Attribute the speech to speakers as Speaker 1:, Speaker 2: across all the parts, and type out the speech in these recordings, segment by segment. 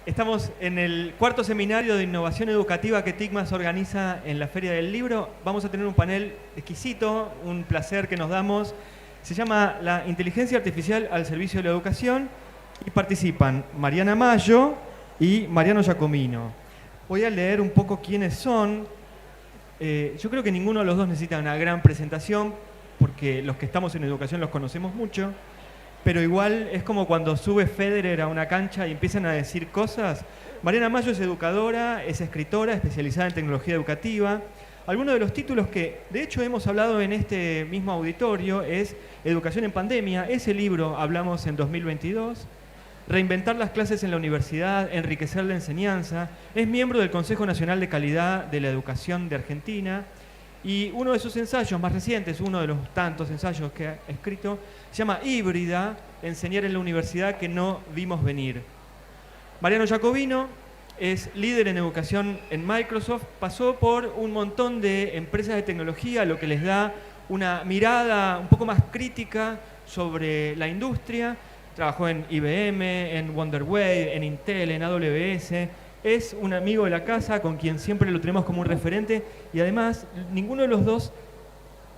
Speaker 1: Estamos en el cuarto seminario de innovación educativa que TICMAS organiza en la Feria del Libro. Vamos a tener un panel exquisito, un placer que nos damos. Se llama La inteligencia artificial al servicio de la educación y participan Mariana Mayo y Mariano Giacomino. Voy a leer un poco quiénes son. Yo creo que ninguno de los dos necesita una gran presentación porque los que estamos en educación los conocemos mucho. Pero igual es como cuando sube Federer a una cancha y empiezan a decir cosas. Mariana Mayo es educadora, es escritora, especializada en tecnología educativa. Algunos de los títulos que, de hecho, hemos hablado en este mismo auditorio es Educación en Pandemia. Ese libro hablamos en 2022. Reinventar las clases en la universidad, enriquecer la enseñanza. Es miembro del Consejo Nacional de Calidad de la Educación de Argentina. Y uno de sus ensayos más recientes, uno de los tantos ensayos que ha escrito, se llama Híbrida, enseñar en la universidad que no vimos venir. Mariano Giacomino es líder en educación en Microsoft, pasó por un montón de empresas de tecnología, lo que les da una mirada un poco más crítica sobre la industria. Trabajó en IBM, en Wonderway, en Intel, en AWS. Es un amigo de la casa con quien siempre lo tenemos como un referente y además ninguno de los dos,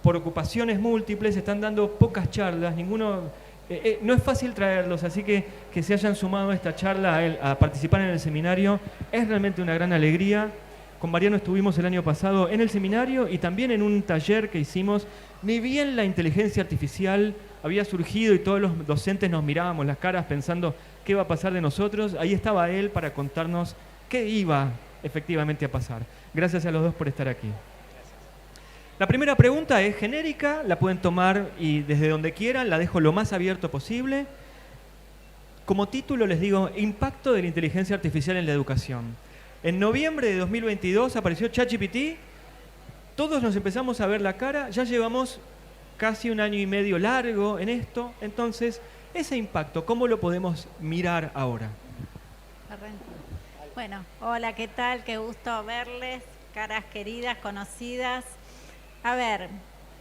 Speaker 1: por ocupaciones múltiples, están dando pocas charlas, no es fácil traerlos, así que se hayan sumado a esta charla, a participar en el seminario, es realmente una gran alegría. Con Mariano estuvimos el año pasado en el seminario y también en un taller que hicimos. Ni bien la inteligencia artificial había surgido y todos los docentes nos mirábamos las caras pensando qué va a pasar de nosotros, ahí estaba él para contarnos qué iba efectivamente a pasar. Gracias a los dos por estar aquí. La primera pregunta es genérica, la pueden tomar y desde donde quieran, la dejo lo más abierto posible. Como título les digo, impacto de la inteligencia artificial en la educación. En noviembre de 2022 apareció ChatGPT, todos nos empezamos a ver la cara, ya llevamos casi un año y medio largo en esto, entonces, ese impacto, ¿cómo lo podemos mirar ahora?
Speaker 2: Bueno, hola, ¿qué tal? Qué gusto verles, caras queridas, conocidas. A ver,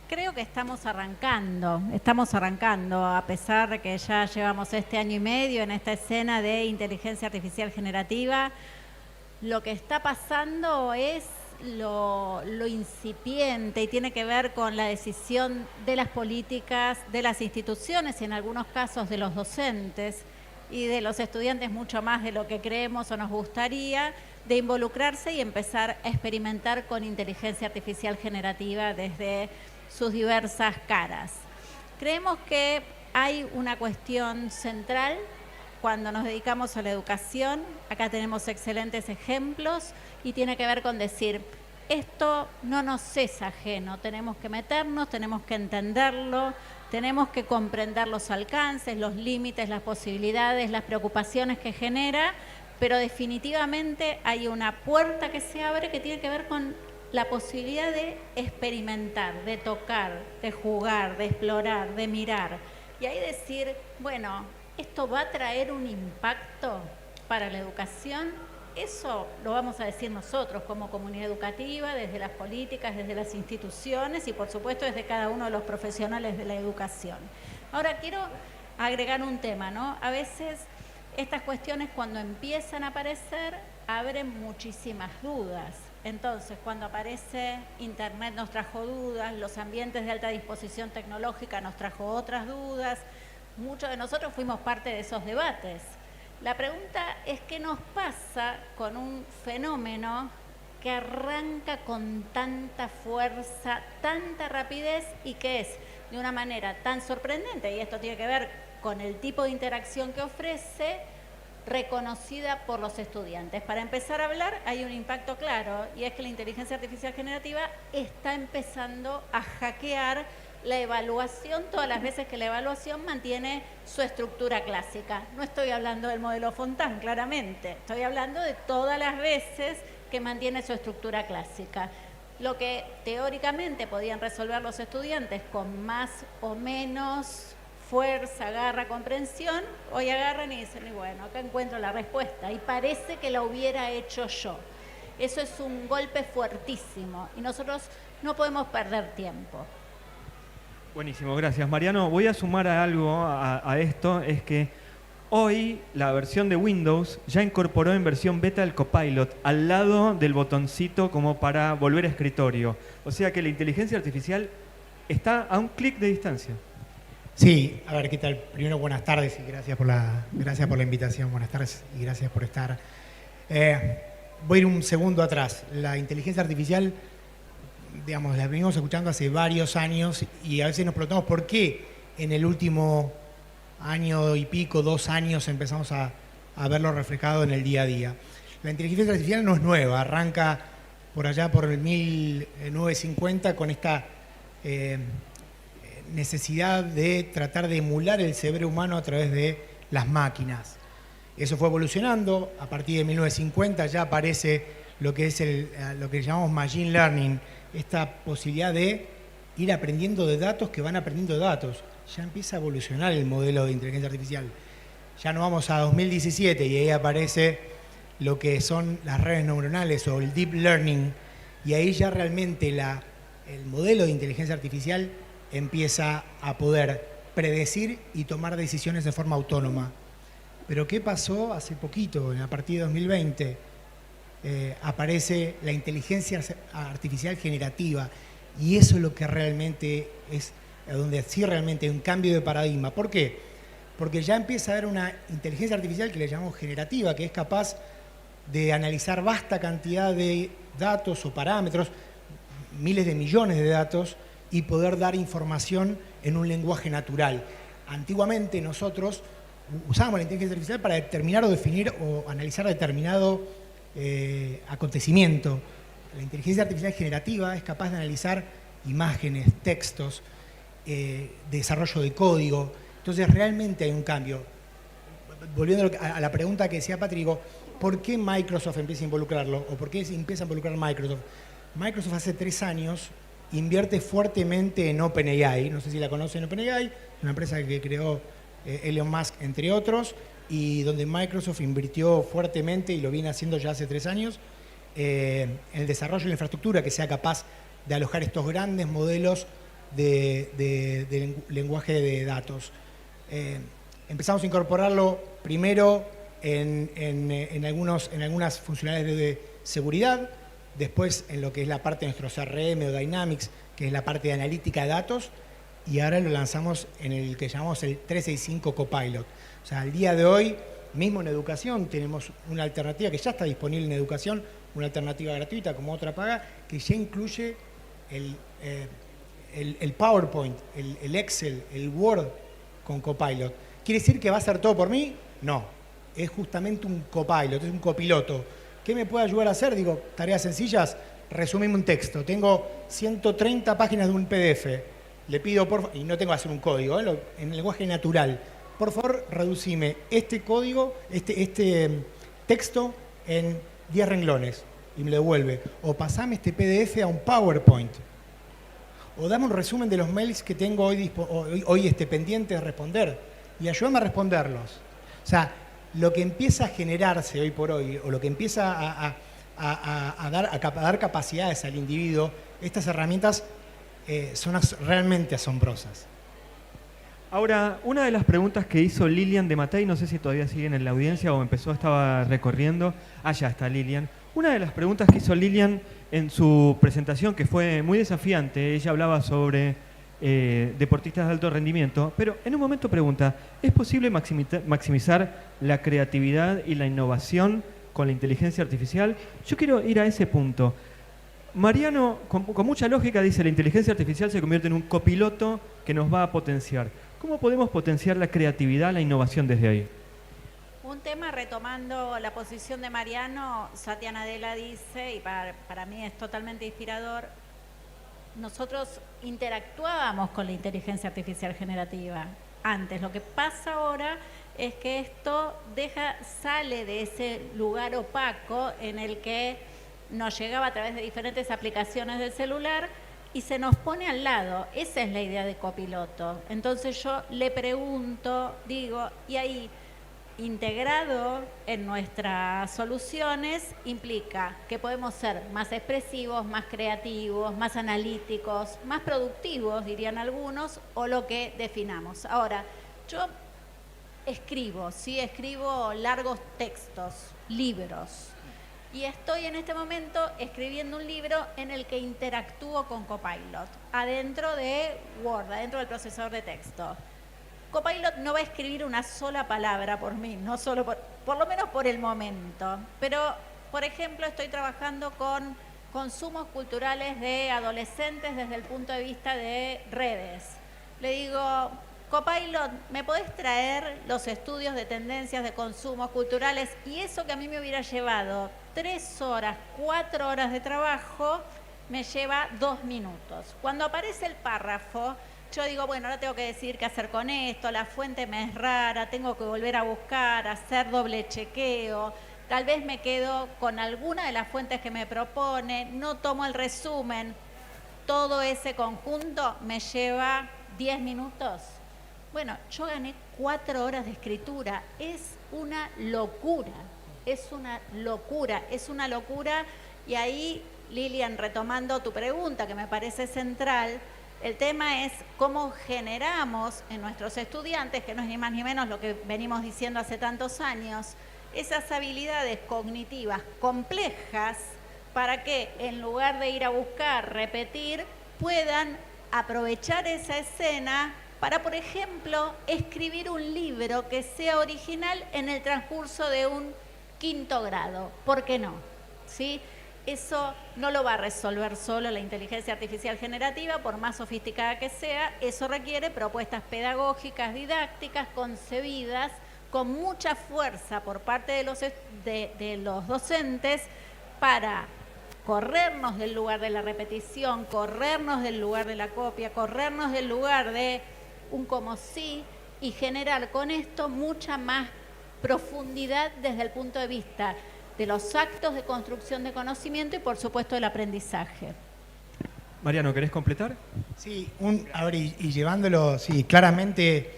Speaker 2: creo que estamos arrancando, a pesar de que ya llevamos este año y medio en esta escena de inteligencia artificial generativa. Lo que está pasando es lo incipiente y tiene que ver con la decisión de las políticas, de las instituciones y en algunos casos de los docentes y de los estudiantes mucho más de lo que creemos o nos gustaría, de involucrarse y empezar a experimentar con inteligencia artificial generativa desde sus diversas caras. Creemos que hay una cuestión central cuando nos dedicamos a la educación. Acá tenemos excelentes ejemplos y tiene que ver con decir, esto no nos es ajeno, tenemos que meternos, tenemos que entenderlo, tenemos que comprender los alcances, los límites, las posibilidades, las preocupaciones que genera, pero definitivamente hay una puerta que se abre que tiene que ver con la posibilidad de experimentar, de tocar, de jugar, de explorar, de mirar. Y ahí decir, bueno, ¿esto va a traer un impacto para la educación? Eso lo vamos a decir nosotros como comunidad educativa, desde las políticas, desde las instituciones y por supuesto desde cada uno de los profesionales de la educación. Ahora quiero agregar un tema, ¿no? A veces estas cuestiones cuando empiezan a aparecer abren muchísimas dudas. Entonces, cuando aparece Internet nos trajo dudas, los ambientes de alta disposición tecnológica nos trajo otras dudas. Muchos de nosotros fuimos parte de esos debates. La pregunta es qué nos pasa con un fenómeno que arranca con tanta fuerza, tanta rapidez y que es de una manera tan sorprendente, y esto tiene que ver con el tipo de interacción que ofrece, reconocida por los estudiantes. Para empezar a hablar hay un impacto claro y es que la inteligencia artificial generativa está empezando a hackear la evaluación todas las veces que la evaluación mantiene su estructura clásica. No estoy hablando del modelo Fontán, claramente. Estoy hablando de todas las veces que mantiene su estructura clásica. Lo que teóricamente podían resolver los estudiantes con más o menos fuerza, garra, comprensión, hoy agarran y dicen, y bueno, acá encuentro la respuesta y parece que la hubiera hecho yo. Eso es un golpe fuertísimo y nosotros no podemos perder tiempo.
Speaker 1: Buenísimo, gracias Mariano. Voy a sumar algo a esto, es que Hoy la versión de Windows ya incorporó en versión beta el Copilot al lado del botoncito como para volver a escritorio. O sea que la inteligencia artificial está a un clic de distancia.
Speaker 3: Sí, a ver, ¿qué tal? Primero, buenas tardes y gracias por la invitación. Buenas tardes y gracias por estar. Voy a ir un segundo atrás. La inteligencia artificial, digamos, la venimos escuchando hace varios años y a veces nos preguntamos por qué en el último año y pico, 2 años, empezamos a verlo reflejado en el día a día. La inteligencia artificial no es nueva, arranca por allá por el 1950 con esta necesidad de tratar de emular el cerebro humano a través de las máquinas. Eso fue evolucionando. A partir de 1950 ya aparece lo que es lo que llamamos machine learning, esta posibilidad de ir aprendiendo de datos que van aprendiendo de datos. Ya empieza a evolucionar el modelo de inteligencia artificial. Ya nos vamos a 2017 y ahí aparece lo que son las redes neuronales o el deep learning, y ahí ya realmente el modelo de inteligencia artificial empieza a poder predecir y tomar decisiones de forma autónoma. Pero ¿qué pasó hace poquito? A partir de 2020 aparece la inteligencia artificial generativa, y eso es lo que realmente es donde sí realmente hay un cambio de paradigma. ¿Por qué? Porque ya empieza a haber una inteligencia artificial que le llamamos generativa, que es capaz de analizar vasta cantidad de datos o parámetros, miles de millones de datos, y poder dar información en un lenguaje natural. Antiguamente nosotros usábamos la inteligencia artificial para determinar o definir o analizar determinado acontecimiento. La inteligencia artificial generativa es capaz de analizar imágenes, textos, desarrollo de código. Entonces realmente hay un cambio. Volviendo a la pregunta que decía Patrick, ¿por qué Microsoft empieza a involucrarlo? ¿O por qué empieza a involucrar Microsoft? Microsoft hace 3 años invierte fuertemente en OpenAI. No sé si la conocen, OpenAI, es una empresa que creó Elon Musk, entre otros, y donde Microsoft invirtió fuertemente, y lo viene haciendo ya hace 3 años, en el desarrollo de la infraestructura que sea capaz de alojar estos grandes modelos de lenguaje de datos. Empezamos a incorporarlo primero en algunas funcionalidades de seguridad, después en lo que es la parte de nuestro CRM o Dynamics, que es la parte de analítica de datos, y ahora lo lanzamos en el que llamamos el 365 Copilot. O sea, al día de hoy, mismo en educación, tenemos una alternativa que ya está disponible en educación, una alternativa gratuita como otra paga, que ya incluye el PowerPoint, el Excel, el Word con Copilot. ¿Quiere decir que va a hacer todo por mí? No, es justamente un Copilot, es un copiloto. ¿Qué me puede ayudar a hacer? Digo, tareas sencillas, resumime un texto. Tengo 130 páginas de un PDF. Le pido, y no tengo que hacer un código, en lenguaje natural. Por favor, reducime este código, este texto en 10 renglones, y me lo devuelve. O pasame este PDF a un PowerPoint. O dame un resumen de los mails que tengo hoy pendiente de responder, y ayúdame a responderlos. O sea, lo que empieza a generarse hoy por hoy, o lo que empieza a dar capacidades al individuo, estas herramientas son realmente asombrosas.
Speaker 1: Ahora, una de las preguntas que hizo Lilian de Matei, no sé si todavía siguen en la audiencia o estaba recorriendo. Ya está Lilian. Una de las preguntas que hizo Lilian en su presentación, que fue muy desafiante, ella hablaba sobre deportistas de alto rendimiento, pero en un momento pregunta, ¿es posible maximizar la creatividad y la innovación con la inteligencia artificial? Yo quiero ir a ese punto. Mariano, con mucha lógica, dice, la inteligencia artificial se convierte en un copiloto que nos va a potenciar. ¿Cómo podemos potenciar la creatividad, la innovación desde ahí?
Speaker 2: Un tema, retomando la posición de Mariano, Satya Nadella dice, y para mí es totalmente inspirador, nosotros interactuábamos con la inteligencia artificial generativa antes. Lo que pasa ahora es que esto sale de ese lugar opaco en el que nos llegaba a través de diferentes aplicaciones del celular y se nos pone al lado. Esa es la idea de copiloto. Entonces yo le pregunto, digo, y ahí, integrado en nuestras soluciones, implica que podemos ser más expresivos, más creativos, más analíticos, más productivos, dirían algunos, o lo que definamos. Ahora, yo escribo, ¿sí? Escribo largos textos, libros. Y estoy en este momento escribiendo un libro en el que interactúo con Copilot, adentro de Word, adentro del procesador de texto. Copilot no va a escribir una sola palabra por mí, no solo por lo menos por el momento. Pero, por ejemplo, estoy trabajando con consumos culturales de adolescentes desde el punto de vista de redes. Le digo, Copilot, ¿me podés traer los estudios de tendencias de consumos culturales? Y eso que a mí me hubiera llevado 3 horas, 4 horas de trabajo, me lleva 2 minutos. Cuando aparece el párrafo, yo digo, bueno, ahora tengo que decidir qué hacer con esto, la fuente me es rara, tengo que volver a buscar, hacer doble chequeo, tal vez me quedo con alguna de las fuentes que me propone, no tomo el resumen. Todo ese conjunto me lleva 10 minutos. Bueno, yo gané 4 horas de escritura. Es una locura, es una locura, es una locura. Y ahí, Lilian, retomando tu pregunta, que me parece central, el tema es cómo generamos en nuestros estudiantes, que no es ni más ni menos lo que venimos diciendo hace tantos años, esas habilidades cognitivas complejas para que en lugar de ir a buscar, repetir, puedan aprovechar esa escena para, por ejemplo, escribir un libro que sea original en el transcurso de un 5º grado. ¿Por qué no? ¿Sí? Eso no lo va a resolver solo la inteligencia artificial generativa, por más sofisticada que sea. Eso requiere propuestas pedagógicas, didácticas, concebidas con mucha fuerza por parte de los docentes para corrernos del lugar de la repetición, corrernos del lugar de la copia, corrernos del lugar de un como sí y generar con esto mucha más profundidad desde el punto de vista de los actos de construcción de conocimiento y, por supuesto, del aprendizaje.
Speaker 1: Mariano, ¿querés completar?
Speaker 3: Sí, a ver, y llevándolo, sí, claramente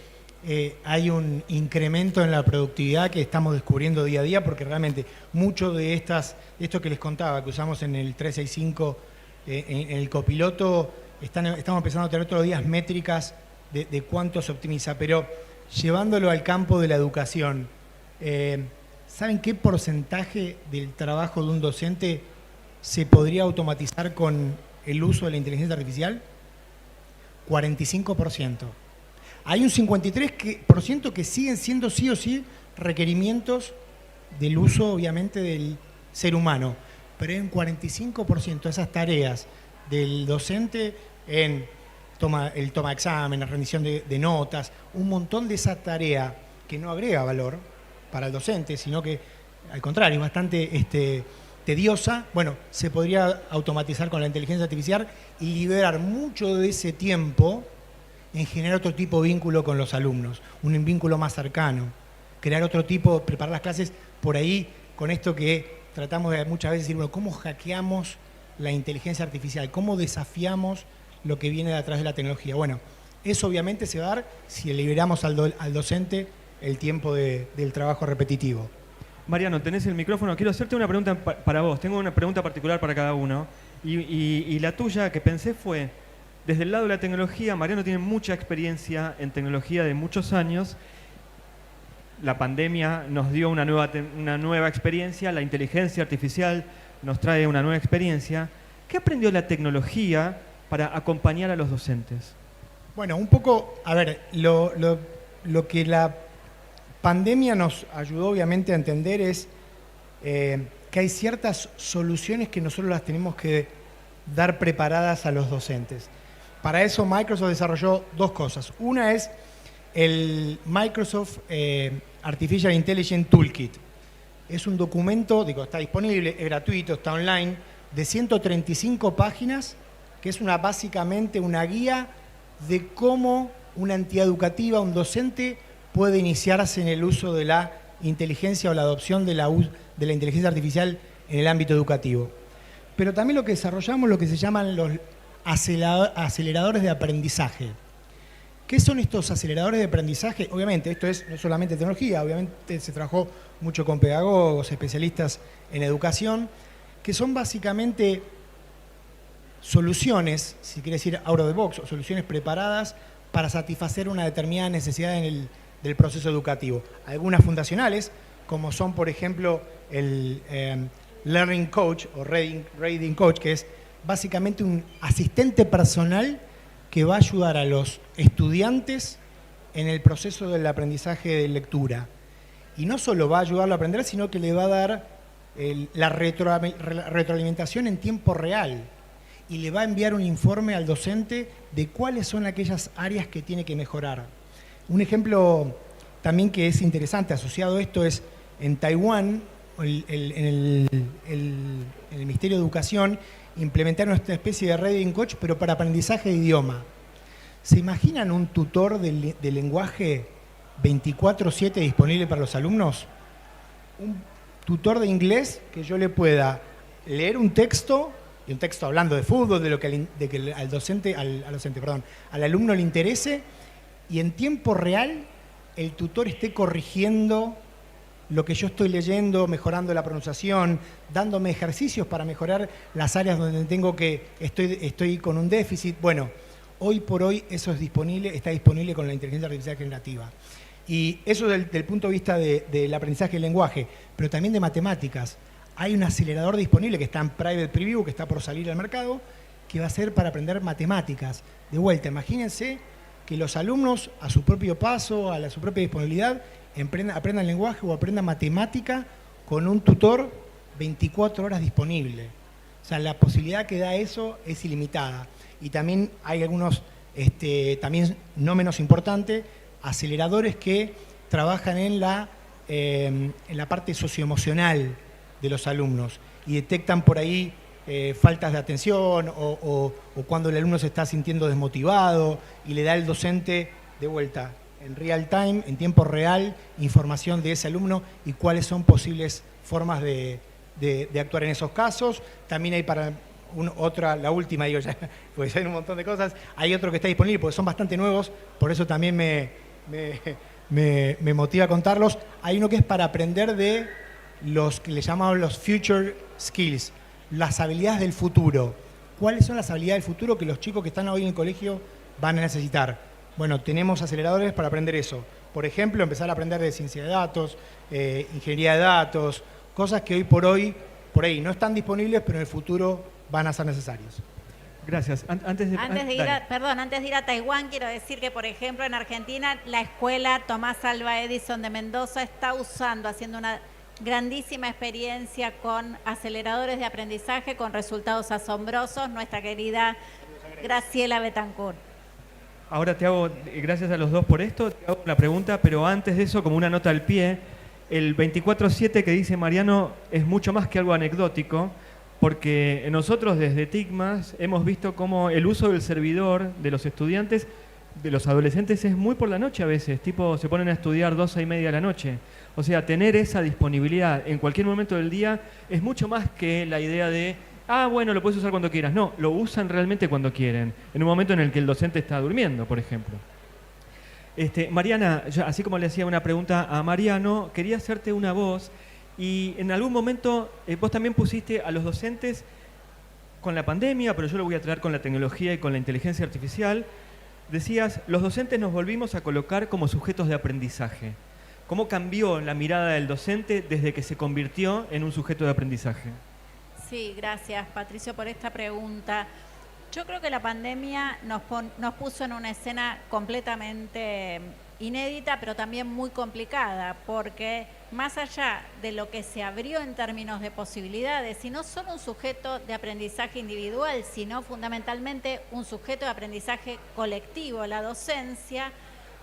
Speaker 3: hay un incremento en la productividad que estamos descubriendo día a día, porque realmente mucho de esto que les contaba, que usamos en el 365, en el copiloto, estamos empezando a tener todos los días métricas de cuánto se optimiza, pero llevándolo al campo de la educación, ¿saben qué porcentaje del trabajo de un docente se podría automatizar con el uso de la inteligencia artificial? 45%. Hay un 53% que siguen siendo sí o sí requerimientos del uso, obviamente, del ser humano, pero hay un 45% de esas tareas del docente en el toma de examen, la rendición de notas, un montón de esa tarea que no agrega valor para el docente, sino que, al contrario, es bastante tediosa. Bueno, se podría automatizar con la inteligencia artificial y liberar mucho de ese tiempo en generar otro tipo de vínculo con los alumnos, un vínculo más cercano, crear otro tipo, preparar las clases por ahí, con esto que tratamos de muchas veces decir, bueno, ¿cómo hackeamos la inteligencia artificial? ¿Cómo desafiamos lo que viene de atrás de la tecnología? Bueno, eso obviamente se va a dar si liberamos al docente el tiempo del trabajo repetitivo.
Speaker 1: Mariano, tenés el micrófono. Quiero hacerte una pregunta para vos. Tengo una pregunta particular para cada uno. Y la tuya que pensé fue, desde el lado de la tecnología, Mariano tiene mucha experiencia en tecnología de muchos años. La pandemia nos dio una nueva experiencia, la inteligencia artificial nos trae una nueva experiencia. ¿Qué aprendió la tecnología para acompañar a los docentes?
Speaker 3: Bueno, un poco, a ver, lo que la pandemia nos ayudó obviamente a entender es que hay ciertas soluciones que nosotros las tenemos que dar preparadas a los docentes. Para eso Microsoft desarrolló 2 cosas. Una es el Microsoft Artificial Intelligence Toolkit. Es un documento, está disponible, es gratuito, está online, de 135 páginas, que es básicamente una guía de cómo una entidad educativa, un docente, puede iniciarse en el uso de la inteligencia o la adopción de la inteligencia artificial en el ámbito educativo. Pero también lo que desarrollamos, lo que se llaman los aceleradores de aprendizaje. ¿Qué son estos aceleradores de aprendizaje? Obviamente, esto es no solamente tecnología, obviamente se trabajó mucho con pedagogos, especialistas en educación, que son básicamente soluciones, si quiere decir out of the box, o soluciones preparadas para satisfacer una determinada necesidad en del proceso educativo. Algunas fundacionales, como son, por ejemplo, el Learning Coach o Reading Coach, que es básicamente un asistente personal que va a ayudar a los estudiantes en el proceso del aprendizaje de lectura. Y no solo va a ayudarlo a aprender, sino que le va a dar la retroalimentación en tiempo real y le va a enviar un informe al docente de cuáles son aquellas áreas que tiene que mejorar. Un ejemplo también que es interesante asociado a esto es en Taiwán, en el Ministerio de Educación, implementaron esta especie de Reading Coach, pero para aprendizaje de idioma. ¿Se imaginan un tutor de lenguaje 24/7 disponible para los alumnos? Un tutor de inglés que yo le pueda leer un texto, y un texto hablando de fútbol, de lo que al alumno le interese, y en tiempo real el tutor esté corrigiendo lo que yo estoy leyendo, mejorando la pronunciación, dándome ejercicios para mejorar las áreas donde estoy con un déficit. Bueno, hoy por hoy eso está disponible con la inteligencia artificial generativa. Y eso del punto de vista del aprendizaje del lenguaje, pero también de matemáticas. Hay un acelerador disponible que está en private preview, que está por salir al mercado, que va a ser para aprender matemáticas. De vuelta, imagínense que los alumnos a su propio paso, a su propia disponibilidad, aprendan lenguaje o aprendan matemática con un tutor 24 horas disponible. O sea, la posibilidad que da eso es ilimitada. Y también hay algunos, también no menos importante, aceleradores que trabajan en la parte socioemocional de los alumnos y detectan por ahí faltas de atención o cuando el alumno se está sintiendo desmotivado y le da al docente de vuelta en real time, en tiempo real, información de ese alumno y cuáles son posibles formas de actuar en esos casos. También hay para la última, digo ya, porque ya hay un montón de cosas, hay otro que está disponible porque son bastante nuevos, por eso también me motiva a contarlos. Hay uno que es para aprender de los que le llamamos los future skills, las habilidades del futuro. ¿Cuáles son las habilidades del futuro que los chicos que están hoy en el colegio van a necesitar? Bueno, tenemos aceleradores para aprender eso. Por ejemplo, empezar a aprender de ciencia de datos, ingeniería de datos, cosas que hoy por ahí no están disponibles, pero en el futuro van a ser necesarios.
Speaker 1: Gracias. Antes de
Speaker 2: ir a Taiwán, quiero decir que, por ejemplo, en Argentina, la escuela Tomás Alva Edison de Mendoza está haciendo una grandísima experiencia con aceleradores de aprendizaje con resultados asombrosos. Nuestra querida Graciela Betancourt.
Speaker 1: Ahora te hago, gracias a los dos por esto, te hago una pregunta, pero antes de eso, como una nota al pie, el 24/7 que dice Mariano es mucho más que algo anecdótico, porque nosotros desde TICMAS hemos visto cómo el uso del servidor de los estudiantes, de los adolescentes, es muy por la noche a veces, tipo se ponen a estudiar 12:30 de la noche. O sea, tener esa disponibilidad en cualquier momento del día es mucho más que la idea de bueno, lo puedes usar cuando quieras. No, lo usan realmente cuando quieren, en un momento en el que el docente está durmiendo, por ejemplo. Mariana, yo, así como le hacía una pregunta a Mariano, quería hacerte una voz, y en algún momento vos también pusiste a los docentes con la pandemia, pero yo lo voy a traer con la tecnología y con la inteligencia artificial. Decías, los docentes nos volvimos a colocar como sujetos de aprendizaje. ¿Cómo cambió la mirada del docente desde que se convirtió en un sujeto de aprendizaje?
Speaker 2: Sí, gracias, Patricio, por esta pregunta. Yo creo que la pandemia nos puso en una escena completamente inédita, pero también muy complicada, porque más allá de lo que se abrió en términos de posibilidades, y no solo un sujeto de aprendizaje individual, sino fundamentalmente un sujeto de aprendizaje colectivo, la docencia,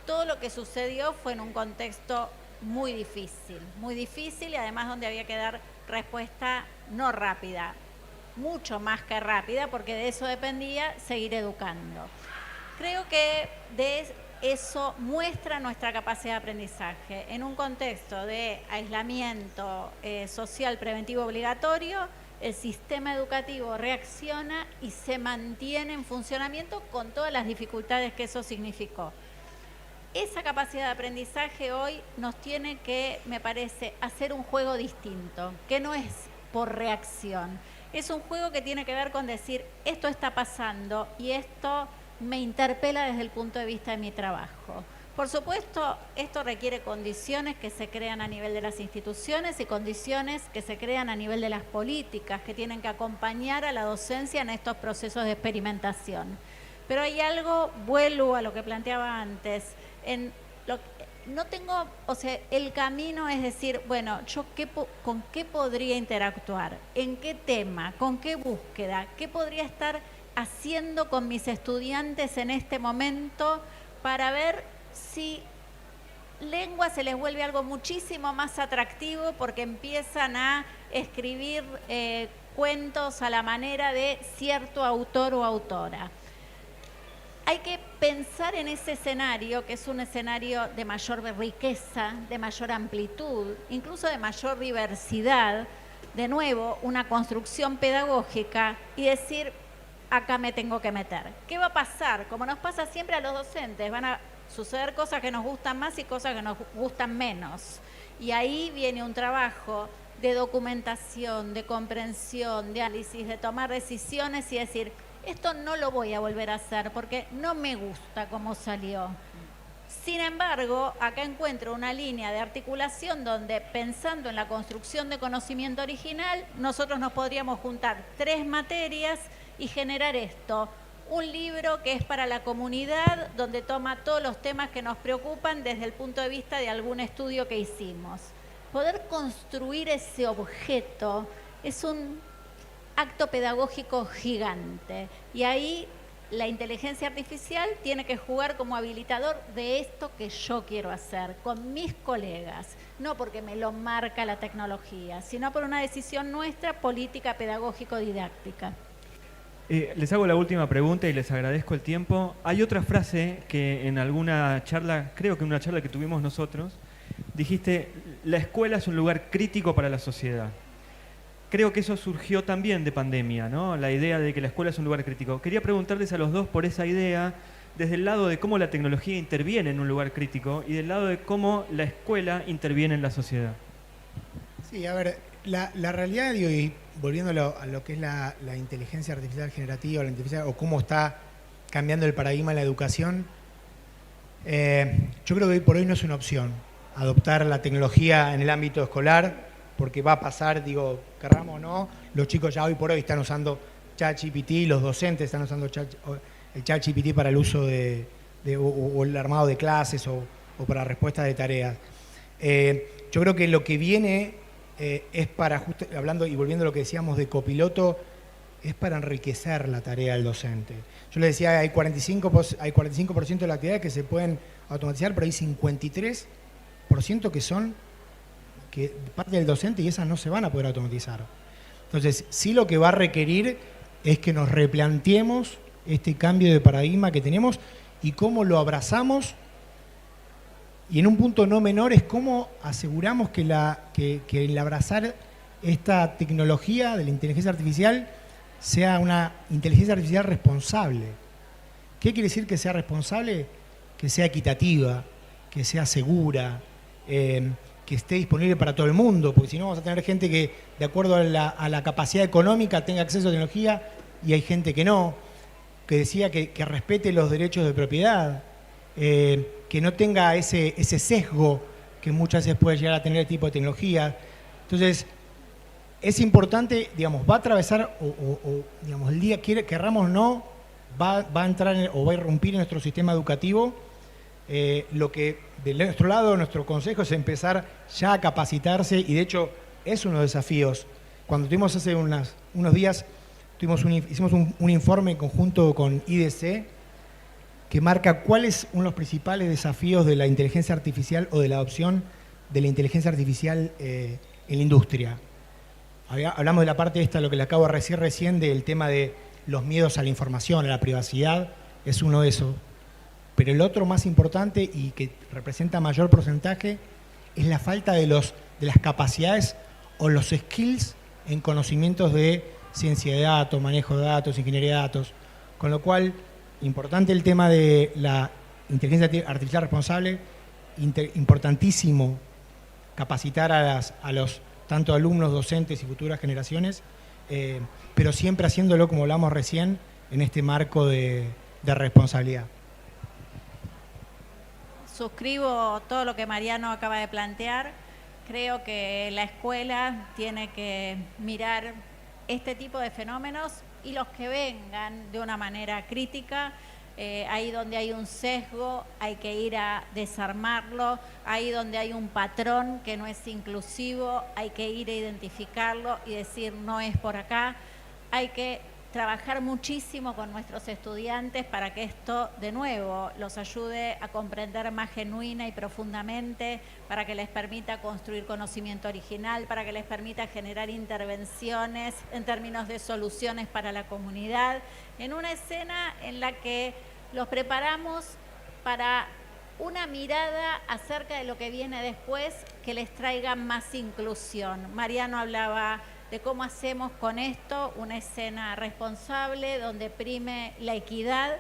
Speaker 2: todo lo que sucedió fue en un contexto muy difícil y además donde había que dar respuesta no rápida, mucho más que rápida, porque de eso dependía seguir educando. Creo que de eso muestra nuestra capacidad de aprendizaje. En un contexto de aislamiento social preventivo obligatorio, el sistema educativo reacciona y se mantiene en funcionamiento con todas las dificultades que eso significó. Esa capacidad de aprendizaje hoy nos tiene que, me parece, hacer un juego distinto, que no es por reacción. Es un juego que tiene que ver con decir, esto está pasando y esto me interpela desde el punto de vista de mi trabajo. Por supuesto, esto requiere condiciones que se crean a nivel de las instituciones y condiciones que se crean a nivel de las políticas que tienen que acompañar a la docencia en estos procesos de experimentación. Pero hay algo, vuelvo a lo que planteaba antes, no tengo, o sea, el camino es decir, bueno, yo con qué podría interactuar, en qué tema, con qué búsqueda, qué podría estar haciendo con mis estudiantes en este momento para ver si lengua se les vuelve algo muchísimo más atractivo porque empiezan a escribir cuentos a la manera de cierto autor o autora. Hay que pensar en ese escenario, que es un escenario de mayor riqueza, de mayor amplitud, incluso de mayor diversidad, de nuevo, una construcción pedagógica y decir, acá me tengo que meter. ¿Qué va a pasar? Como nos pasa siempre a los docentes, van a suceder cosas que nos gustan más y cosas que nos gustan menos. Y ahí viene un trabajo de documentación, de comprensión, de análisis, de tomar decisiones y decir, esto no lo voy a volver a hacer porque no me gusta cómo salió. Sin embargo, acá encuentro una línea de articulación donde, pensando en la construcción de conocimiento original, nosotros nos podríamos juntar 3 materias y generar esto. Un libro que es para la comunidad, donde toma todos los temas que nos preocupan desde el punto de vista de algún estudio que hicimos. Poder construir ese objeto es un acto pedagógico gigante. Y ahí la inteligencia artificial tiene que jugar como habilitador de esto que yo quiero hacer con mis colegas. No porque me lo marca la tecnología, sino por una decisión nuestra, política, pedagógico-didáctica.
Speaker 1: Les hago la última pregunta y les agradezco el tiempo. Hay otra frase que en alguna charla, creo que en una charla que tuvimos nosotros, dijiste, la escuela es un lugar crítico para la sociedad. Creo que eso surgió también de pandemia, ¿no? La idea de que la escuela es un lugar crítico. Quería preguntarles a los dos por esa idea, desde el lado de cómo la tecnología interviene en un lugar crítico y del lado de cómo la escuela interviene en la sociedad.
Speaker 3: Sí, a ver, la realidad, digo, y volviendo a lo que es la inteligencia artificial generativa, o cómo está cambiando el paradigma en la educación, yo creo que hoy por hoy no es una opción adoptar la tecnología en el ámbito escolar, porque va a pasar, digo, querramos o no, los chicos ya hoy por hoy están usando ChatGPT, los docentes están usando el ChatGPT para el uso o el armado de clases o para respuestas de tareas. Yo creo que lo que viene es para, hablando y volviendo a lo que decíamos de copiloto, es para enriquecer la tarea del docente. Yo les decía, hay 45% de las actividades que se pueden automatizar, pero hay 53% que son parte del docente y esas no se van a poder automatizar. Entonces, sí lo que va a requerir es que nos replanteemos este cambio de paradigma que tenemos y cómo lo abrazamos. Y en un punto no menor es cómo aseguramos que el abrazar esta tecnología de la inteligencia artificial sea una inteligencia artificial responsable. ¿Qué quiere decir que sea responsable? Que sea equitativa, que sea segura, que esté disponible para todo el mundo, porque si no vamos a tener gente que, de acuerdo a la capacidad económica, tenga acceso a tecnología y hay gente que no, que decía que respete los derechos de propiedad, que no tenga ese sesgo que muchas veces puede llegar a tener el tipo de tecnología. Entonces, es importante, digamos, va a atravesar, digamos, el día, querramos o no, va a entrar o va a irrumpir en nuestro sistema educativo. Lo que de nuestro lado, nuestro consejo es empezar ya a capacitarse y de hecho es uno de los desafíos. Cuando tuvimos hace unos días, hicimos un informe en conjunto con IDC que marca cuáles son uno de los principales desafíos de la inteligencia artificial o de la adopción de la inteligencia artificial en la industria. Hablamos de la parte esta, lo que le acabo de decir recién, del tema de los miedos a la información, a la privacidad, es uno de esos. Pero el otro más importante y que representa mayor porcentaje es la falta de las capacidades o los skills en conocimientos de ciencia de datos, manejo de datos, ingeniería de datos. Con lo cual, importante el tema de la inteligencia artificial responsable, importantísimo capacitar a los tanto alumnos, docentes y futuras generaciones, pero siempre haciéndolo, como hablamos recién, en este marco de responsabilidad.
Speaker 2: suscribo todo lo que Mariano acaba de plantear. Creo que la escuela tiene que mirar este tipo de fenómenos y los que vengan de una manera crítica. Ahí donde hay un sesgo hay que ir a desarmarlo, ahí donde hay un patrón que no es inclusivo hay que ir a identificarlo y decir no es por acá. Hay que trabajar muchísimo con nuestros estudiantes para que esto de nuevo los ayude a comprender más genuina y profundamente, para que les permita construir conocimiento original, para que les permita generar intervenciones en términos de soluciones para la comunidad, en una escena en la que los preparamos para una mirada acerca de lo que viene después que les traiga más inclusión. Mariano hablaba de cómo hacemos con esto una escena responsable, donde prime la equidad.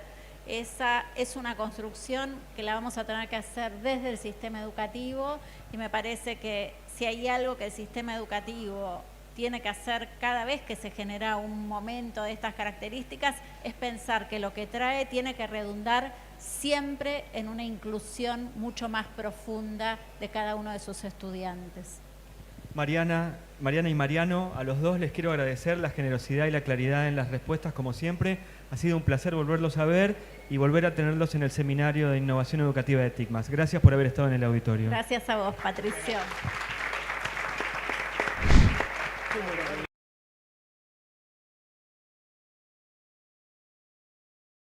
Speaker 2: Esa es una construcción que la vamos a tener que hacer desde el sistema educativo y me parece que si hay algo que el sistema educativo tiene que hacer cada vez que se genera un momento de estas características es pensar que lo que trae tiene que redundar siempre en una inclusión mucho más profunda de cada uno de sus estudiantes.
Speaker 1: Mariana y Mariano, a los dos les quiero agradecer la generosidad y la claridad en las respuestas, como siempre. Ha sido un placer volverlos a ver y volver a tenerlos en el Seminario de Innovación Educativa de TICMAS. Gracias por haber estado en el auditorio.
Speaker 2: Gracias a vos, Patricio.